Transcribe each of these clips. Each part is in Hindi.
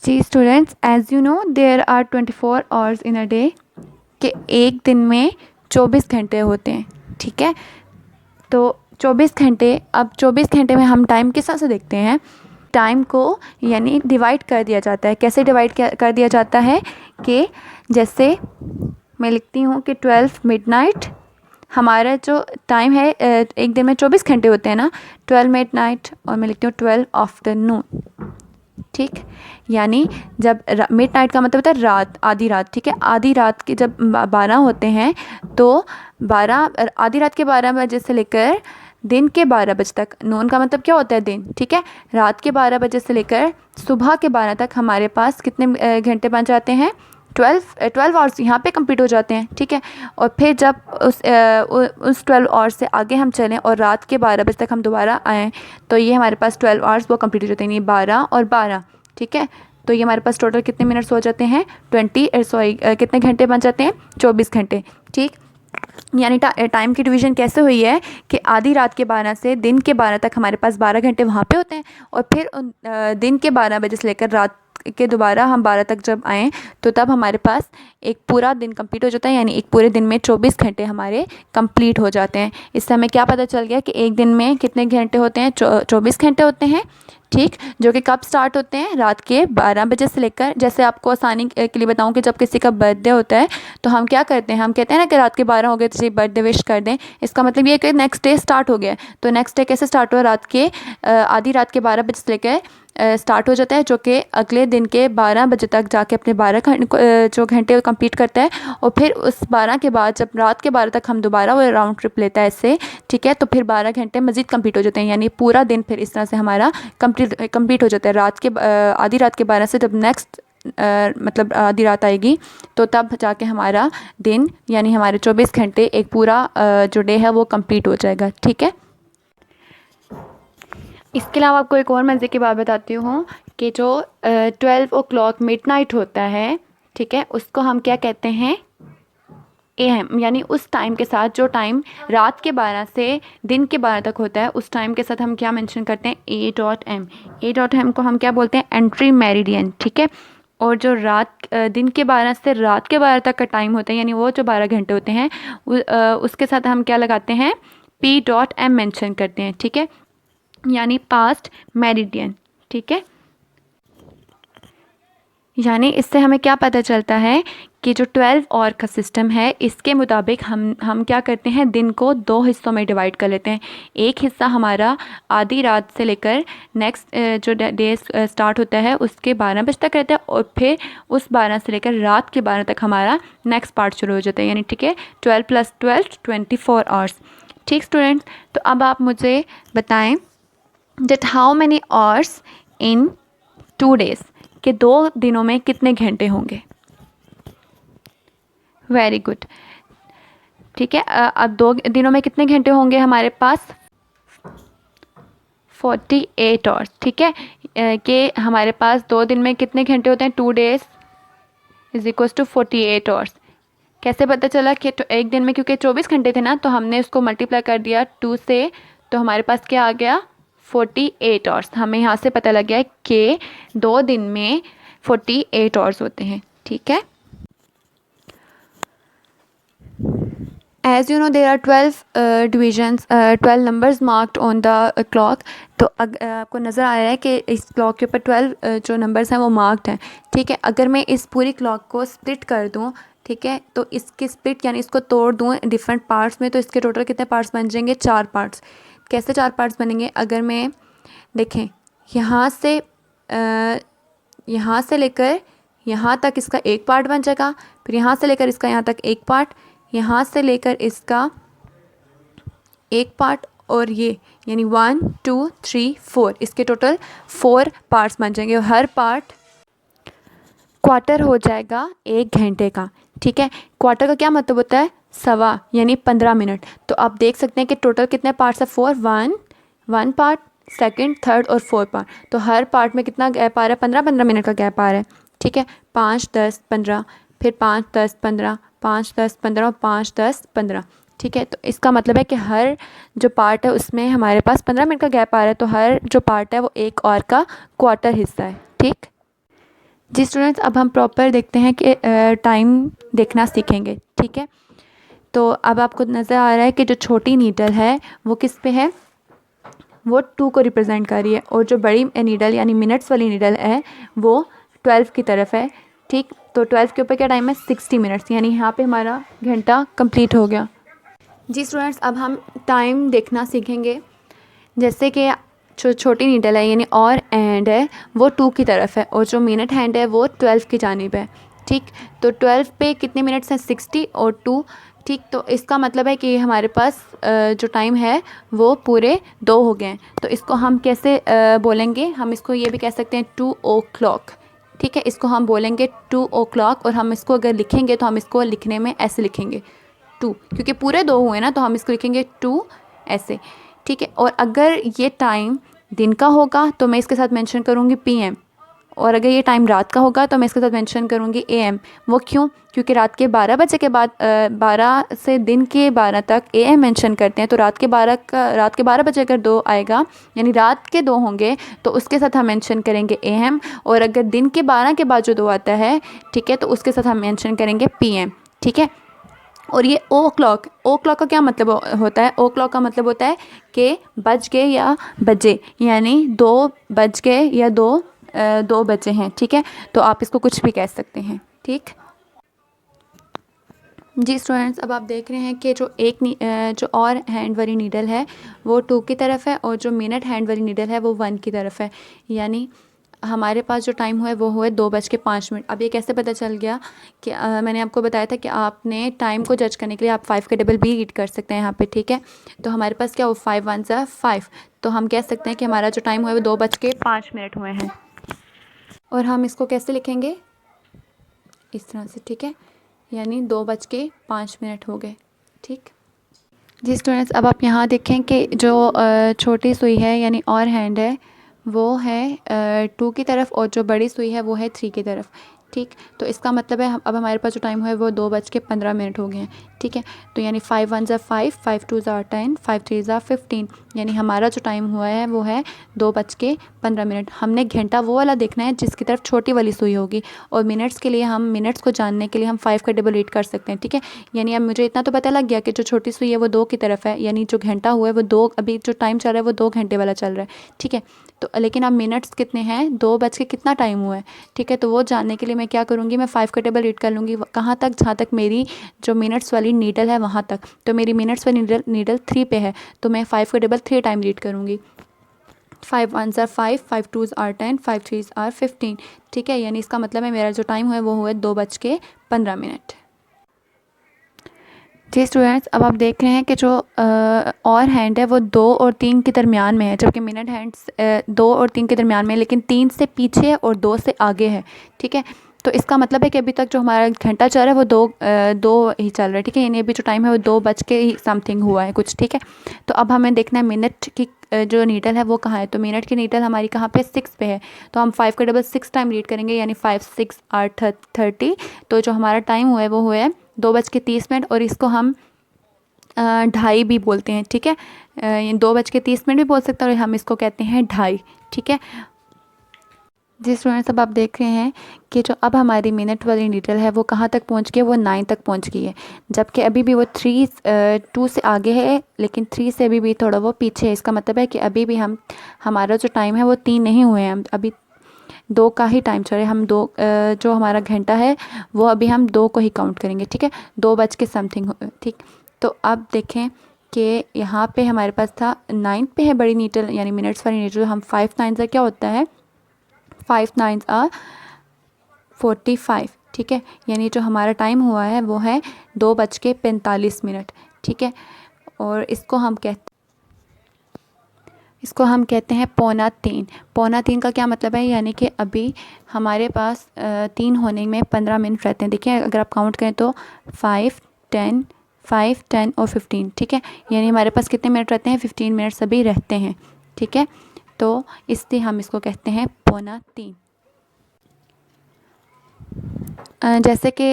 Ji students, as you know there are 24 hours in a day, कि एक दिन में 24 घंटे होते हैं। ठीक है, तो 24 घंटे, अब 24 घंटे में हम टाइम किस तरह से देखते हैं? टाइम को यानी डिवाइड कर दिया जाता है। कैसे डिवाइड कर दिया जाता है? कि जैसे मैं लिखती हूँ कि 12 मिडनाइट, हमारा जो टाइम है एक दिन में 24 घंटे होते हैं ना, 12 मिडनाइट, और मैं लिखती हूँ 12 आफ्टरनून। ठीक, यानी जब मिड नाइट का मतलब होता है रात, आधी रात। ठीक है, आधी रात के जब 12 होते हैं तो 12, आधी रात के 12 बजे से लेकर दिन के 12 बजे तक, नून का मतलब क्या होता है? दिन। ठीक है, रात के 12 बजे से लेकर सुबह के 12 तक हमारे पास कितने घंटे बन जाते हैं? 12 आवर्स यहाँ पे कंप्लीट हो जाते हैं। ठीक है, और फिर जब उस 12 आवर्स से आगे हम चलें और रात के 12 बजे तक हम दोबारा आएँ तो ये हमारे पास 12 आवर्स वो कंप्लीट हो जाते हैं, ये 12 और 12। ठीक है, तो ये हमारे पास टोटल कितने मिनट्स हो जाते हैं? कितने घंटे बन जाते हैं? 24 घंटे। ठीक, यानी टाइम की डिवीज़न कैसे हुई है कि आधी रात के 12 से दिन के 12 तक हमारे पास 12 घंटे वहाँ पे होते हैं, और फिर दिन के 12 बजे से लेकर रात के दोबारा हम 12 तक जब आएँ तो तब हमारे पास एक पूरा दिन कंप्लीट हो जाता है, यानी एक पूरे दिन में 24 घंटे हमारे कंप्लीट हो जाते हैं। इससे हमें क्या पता चल गया कि एक दिन में कितने घंटे होते हैं? 24 घंटे होते हैं। ठीक, जो कि कब स्टार्ट होते हैं? रात के 12 बजे से लेकर, जैसे आपको आसानी के लिए बताऊं कि जब किसी का बर्थडे होता है तो हम क्या करते हैं? हम कहते हैं ना कि रात के 12 हो गए तो बर्थडे विश कर दें। इसका मतलब ये है कि नेक्स्ट डे स्टार्ट हो गया। तो नेक्स्ट डे कैसे स्टार्ट हुआ? रात के आधी रात के 12 बजे से लेकर स्टार्ट हो जाता है, जो कि अगले दिन के 12 बजे तक जाके अपने 12 जो घंटे कंप्लीट करता है, और फिर उस 12 के बाद जब रात के 12 तक हम दोबारा वो राउंड ट्रिप लेता है इससे। ठीक है, तो फिर 12 घंटे मज़ीद कंप्लीट हो जाते हैं, यानी पूरा दिन फिर इस तरह से हमारा कंप्लीट हो जाता है। आधी रात के 12 से जब नेक्स्ट मतलब आधी रात आएगी तो तब जाके हमारा दिन यानी हमारे 24 घंटे एक पूरा जो डे है वो कंप्लीट हो जाएगा। ठीक है, इसके अलावा आपको एक और मज़े की बात बताती हूँ कि जो 12 ओ क्लॉक मिडनाइट होता है, ठीक है, उसको हम क्या कहते हैं? AM, यानी उस टाइम के साथ, जो टाइम रात के 12 से दिन के 12 तक होता है, उस टाइम के साथ हम क्या मेंशन करते हैं? A.M। A.M को हम क्या बोलते हैं? Entry meridian. ठीक है, और जो दिन के 12 से रात के 12 तक का टाइम होता है, यानी वो जो 12 घंटे होते हैं, उसके साथ हम क्या लगाते हैं? P.M मेंशन करते हैं। ठीक है, यानी पास्ट मेरिडियन। ठीक है, यानी इससे हमें क्या पता चलता है कि जो 12 आवर का सिस्टम है, इसके मुताबिक हम क्या करते हैं? दिन को 2 हिस्सों में डिवाइड कर लेते हैं। एक हिस्सा हमारा आधी रात से लेकर नेक्स्ट जो डे स्टार्ट होता है उसके 12 बजे तक रहता है, और फिर उस 12 से लेकर रात के 12 तक हमारा नेक्स्ट पार्ट शुरू हो जाता है, यानी ठीक है 12 + 12 24 आवर्स। ठीक स्टूडेंट्स, तो अब आप मुझे बताएं that how many hours in 2 days, कि 2 दिनों में कितने घंटे होंगे? Very good. ठीक है, अब 2 दिनों में कितने घंटे होंगे हमारे पास? 48 आवर्स। ठीक है, कि हमारे पास 2 दिन में कितने घंटे होते हैं? 2 days = 48 आवर्स। कैसे पता चला? कि एक दिन में क्योंकि 24 घंटे थे ना, तो हमने उसको मल्टीप्लाई कर दिया 2 से, तो हमारे पास क्या आ गया? 48 आवर्स। हमें यहाँ से पता लग गया कि 2 दिन में 48 आवर्स होते हैं। ठीक है, as you know there are 12 divisions, 12 numbers marked on the clock. तो आपको नज़र आ रहा है कि इस क्लॉक के ऊपर 12 जो नंबर्स हैं वो मार्क्ड हैं। ठीक है, अगर मैं इस पूरी क्लॉक को स्प्लिट कर दूँ, ठीक है, तो इसकी स्प्लिट यानी इसको तोड़ दूँ डिफरेंट पार्ट्स में, तो इसके टोटल कितने पार्ट्स बन जाएंगे? 4 पार्ट्स। कैसे 4 पार्ट्स बनेंगे? अगर मैं देखें यहाँ से लेकर यहाँ तक इसका एक पार्ट बन जाएगा, फिर यहाँ से लेकर इसका यहाँ तक एक पार्ट, यहाँ से लेकर इसका एक पार्ट, और ये यानी 1 2 3 4, इसके टोटल 4 पार्ट्स बन जाएंगे, और हर पार्ट क्वार्टर हो जाएगा 1 घंटे का। ठीक है, क्वार्टर का क्या मतलब होता है? सवा, यानी 15 मिनट। तो आप देख सकते हैं कि टोटल कितने पार्ट्स है? 4, 1 पार्ट, सेकंड, थर्ड और 4 पार्ट। तो हर पार्ट में कितना गैप आ रहा है? 15-15 मिनट का गैप आ रहा है। ठीक है, 5 10 15, फिर 5 10 15, 5 10 15 और 5 10 15। ठीक है, तो इसका मतलब है कि हर जो पार्ट है उसमें हमारे पास 15 मिनट का गैप आ रहा है, तो हर जो पार्ट है वो 1 आवर का क्वार्टर हिस्सा है। ठीक, जी स्टूडेंट्स, अब हम प्रॉपर देखते हैं कि टाइम देखना सीखेंगे, ठीक है। तो अब आपको नज़र आ रहा है कि जो छोटी नीडल है वो किस पे है, वो 2 को रिप्रेजेंट कर रही है, और जो बड़ी नीडल यानी मिनट्स वाली नीडल है वो 12 की तरफ है, ठीक। तो 12 के ऊपर क्या टाइम है, 60 मिनट्स, यानी यहाँ पे हमारा घंटा कंप्लीट हो गया। जी स्टूडेंट्स, अब हम टाइम देखना सीखेंगे। जैसे कि जो छोटी नीडल है यानी और एंड है वो 2 की तरफ है, और जो मिनट हैंड है वो 12 की जानिब है, ठीक। तो 12 पे कितने मिनट्स हैं, 60 और 2, ठीक। तो इसका मतलब है कि हमारे पास जो टाइम है वो पूरे 2 हो गए हैं। तो इसको हम कैसे बोलेंगे, हम इसको ये भी कह सकते हैं 2 o'clock, ठीक है। इसको हम बोलेंगे 2 o'clock, और हम इसको अगर लिखेंगे तो हम इसको लिखने में ऐसे लिखेंगे 2, क्योंकि पूरे 2 हुए ना, तो हम इसको लिखेंगे 2 ऐसे, ठीक है। और अगर ये टाइम दिन का होगा तो मैं इसके साथ मेंशन करूँगी PM, और अगर ये टाइम रात का होगा तो मैं इसके साथ मेंशन करूँगी AM। वो क्यों, क्योंकि रात के 12 बजे के बाद 12 से दिन के 12 तक AM मेंशन करते हैं, तो रात के 12 बजे अगर 2 आएगा यानी रात के 2 होंगे तो उसके साथ हम मेंशन करेंगे AM, और अगर दिन के 12 के बाद जो 2 आता है, ठीक है, तो उसके साथ हम मेंशन करेंगे PM, ठीक है। और ये ओ क्लॉक का क्या मतलब होता है, ओ क्लॉक का मतलब होता है कि बज गए या बजे, यानी 2 बज गए या 2 बजे हैं, ठीक है। तो आप इसको कुछ भी कह सकते हैं, ठीक। जी स्टूडेंट्स, अब आप देख रहे हैं कि जो और हैंड वाली नीडल है वो 2 की तरफ है, और जो मिनट हैंड वाली नीडल है वो 1 की तरफ है, यानी हमारे पास जो टाइम हुआ है वो हुआ है 2:05। अब ये कैसे पता चल गया कि मैंने आपको बताया था कि आपने टाइम को जज करने के लिए आप 5 का डबल भी रीड कर सकते हैं यहाँ पे, ठीक है। तो हमारे पास क्या हो, 5 1 5, तो हम कह सकते हैं कि हमारा जो टाइम हुआ है वो 2:05 हुए हैं। और हम इसको कैसे लिखेंगे, इस तरह से, ठीक है, यानी 2:05 हो गए, ठीक। जी स्टूडेंट्स, अब आप यहाँ देखें कि जो छोटी सुई है यानी और हैंड है वो है 2 की तरफ, और जो बड़ी सुई है वो है 3 की तरफ, ठीक। तो इसका मतलब है अब हमारे पास जो टाइम है वो 2:15 हो गए हैं, ठीक है। तो यानी 5 1 5, 5 2 10, 5 3 15, यानी हमारा जो टाइम हुआ है वो है 2:15। हमने घंटा वो वाला देखना है जिसकी तरफ छोटी वाली सुई होगी, और मिनट्स के लिए हम मिनट्स को जानने के लिए हम 5 का डबल रीड कर सकते हैं, ठीक है। यानी अब मुझे इतना तो पता लग गया कि जो छोटी सुई है वो 2 की तरफ है, यानी जो घंटा हुआ है वो 2, अभी जो टाइम चल रहा है वो 2 घंटे वाला चल रहा है, ठीक है। तो लेकिन अब मिनट्स कितने हैं, 2 बज के कितना टाइम हुआ है, ठीक है। तो वो जानने के लिए मैं क्या करूँगी, मैं 5 का टेबल रीड कर लूँगी, कहाँ तक, जहाँ तक मेरी जो मिनट्स वाली नीडल है वहाँ तक। तो मेरी मिनट्स वाली नीडल 3 पे है, तो मैं 5 का टेबल 3 टाइम रीड करूँगी। 5 1 5, 5 2 10, 5 3 15, ठीक है। यानी इसका मतलब है मेरा जो टाइम है वो हुआ 2:15। जी स्टूडेंट्स, अब आप देख रहे हैं कि जो और हैंड है वो 2 और 3 के दरमियान में है, जबकि मिनट हैंड्स 2 और 3 के दरमियान में है, लेकिन 3 से पीछे है और 2 से आगे है, ठीक है। तो इसका मतलब है कि अभी तक जो हमारा घंटा चल रहा है वो 2 ही चल रहा है, ठीक है। यानी अभी जो टाइम है वो 2 बज के ही समथिंग हुआ है कुछ, ठीक है। तो अब हमें देखना है मिनट की जो नीडल है वो कहाँ है, तो मिनट की नीडल हमारी कहाँ पे, 6 पे है। तो हम 5 का डबल 6 टाइम रीड करेंगे, यानी 5 6 8 30। तो जो हमारा टाइम हुआ है वो हुआ है 2:30, और इसको हम ढाई भी बोलते हैं, ठीक है। 2:30 भी बोल सकते हैं, और हम इसको कहते हैं ढाई, ठीक है। जी स्टूडेंट्स, अब आप देख रहे हैं कि जो अब हमारी मिनट वाली नीडल है वो कहाँ तक पहुँच गई है, वो 9 तक पहुँच गई है, जबकि अभी भी वो 2 से आगे है, लेकिन 3 से अभी भी थोड़ा वो पीछे है। इसका मतलब है कि अभी भी हमारा जो टाइम है वो 3 नहीं हुए हैं, हम अभी 2 का ही टाइम चल रहा है। हम 2 जो हमारा घंटा है वो अभी हम 2 को ही काउंट करेंगे, ठीक है, 2 बज के समथिंग, ठीक। तो अब देखें कि यहाँ पे हमारे पास था 9 पे है बड़ी नीडल यानी मिनट्स वाली नीडल, हम 5 9 क्या होता है, 5 9 45, ठीक है। यानी जो हमारा टाइम हुआ है वो है 2:45, ठीक है। और इसको हम कहते हैं पौना 3। पौना 3 का क्या मतलब है, यानी कि अभी हमारे पास 3 होने में 15 मिनट रहते हैं। देखिए अगर आप काउंट करें तो 5 10 5 10 और 15, ठीक है। यानी हमारे पास कितने मिनट रहते हैं, 15 मिनट्स अभी रहते हैं, ठीक है। तो इसलिए हम इसको कहते हैं पौना 3। जैसे कि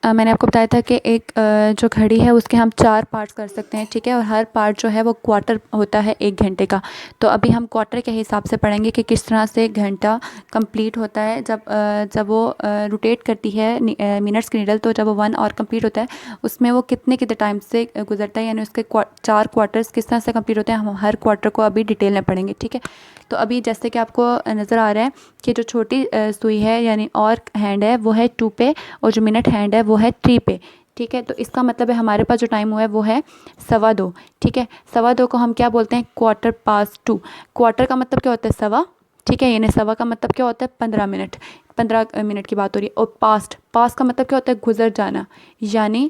मैंने आपको बताया था कि एक जो घड़ी है उसके हम 4 पार्ट्स कर सकते हैं, ठीक है, और हर पार्ट जो है वो क्वार्टर होता है 1 घंटे का। तो अभी हम क्वार्टर के हिसाब से पढ़ेंगे कि किस तरह से घंटा कंप्लीट होता है जब वो रोटेट करती है मिनट्स की नीडल। तो जब वो 1 आवर कंप्लीट होता है उसमें वो कितने कितने टाइम से गुजरता है, यानी उसके 4 क्वार्टर्स किस तरह से कंप्लीट होते हैं, हम हर क्वार्टर को अभी डिटेल में पढ़ेंगे, ठीक है। तो अभी जैसे कि आपको नज़र आ रहा है कि जो छोटी सुई है यानी और हैंड है वो है 2 पे, और जो मिनट हैंड है वो है 3 पे, ठीक है। तो इसका मतलब है हमारे पास जो टाइम हुआ है वो है 2:15, ठीक है। 2:15 को हम क्या बोलते हैं, क्वार्टर पास 2। क्वार्टर का मतलब क्या होता है, सवा, ठीक है, यानी सवा का मतलब क्या होता है 15 मिनट, 15 मिनट की बात हो रही है। और पास्ट का मतलब क्या होता है, गुजर जाना, यानी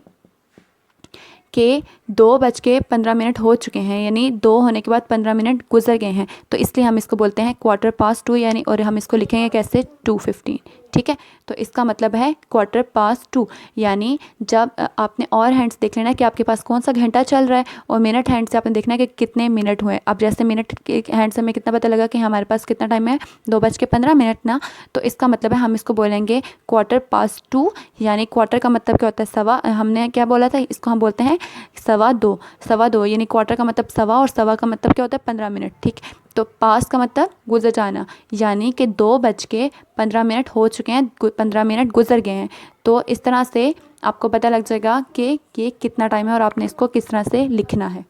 कि 2:15 हो चुके हैं, यानी 2 होने के बाद 15 मिनट गुजर गए हैं, तो इसलिए हम इसको बोलते हैं क्वार्टर पास 2, यानी, और हम इसको लिखेंगे कैसे, 2:15, ठीक है। तो इसका मतलब है क्वार्टर पास 2, यानी जब आपने और हैंड्स देख लेना कि आपके पास कौन सा घंटा चल रहा है, और मिनट हैंड से आपने देखना है कि कितने मिनट हुए। अब जैसे मिनट के हैंड से हमें कितना पता लगा कि हमारे पास कितना टाइम है, 2:15 ना, तो इसका मतलब है हम इसको बोलेंगे क्वार्टर पास 2, यानी क्वार्टर का मतलब क्या होता है, सवा, हमने क्या बोला था, इसको हम बोलते हैं 2:15, यानी क्वार्टर का मतलब सवा, और सवा का मतलब क्या होता है 15 मिनट, ठीक। तो पास का मतलब गुजर जाना, यानी कि 2:15 हो चुके हैं, 15 मिनट गुजर गए हैं। तो इस तरह से आपको पता लग जाएगा कि ये कितना टाइम है और आपने इसको किस तरह से लिखना है।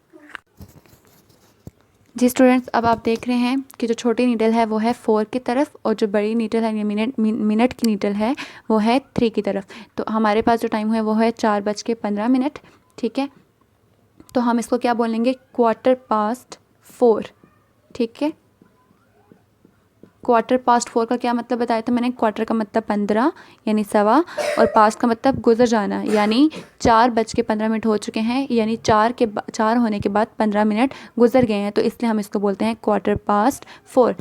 जी स्टूडेंट्स, अब आप देख रहे हैं कि जो छोटी नीडल है वो है 4 की तरफ, और जो बड़ी नीडल है, मिनट की नीडल है, वो है 3 की तरफ। तो हमारे पास जो टाइम है वो है 4:15, ठीक है। तो हम इसको क्या बोलेंगे, क्वार्टर पास्ट 4, ठीक है। क्वार्टर पास्ट 4 का क्या मतलब बताया था मैंने, क्वार्टर का मतलब 15 यानी सवा, और पास्ट का मतलब गुजर जाना, यानी 4:15 हो चुके हैं, यानी 4 होने के बाद 15 मिनट गुजर गए हैं, तो इसलिए हम इसको बोलते हैं क्वार्टर पास्ट 4।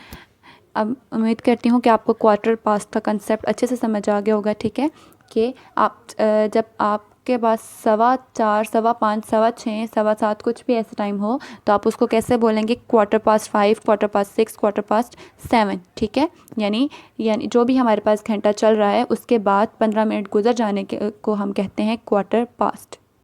अब उम्मीद करती हूँ कि आपको क्वार्टर पास्ट का कंसेप्ट अच्छे से समझ आ गया होगा, ठीक है, कि आप जब आपके पास 4:15, 5:15, 6:15, 7:15 कुछ भी ऐसा टाइम हो, तो आप उसको कैसे बोलेंगे, quarter past 5, quarter past 6, quarter past 7, ठीक है। यानी जो भी हमारे पास घंटा चल रहा है उसके बाद 15 मिनट गुजर जाने के को हम कहते हैं क्वार्टर पास्ट।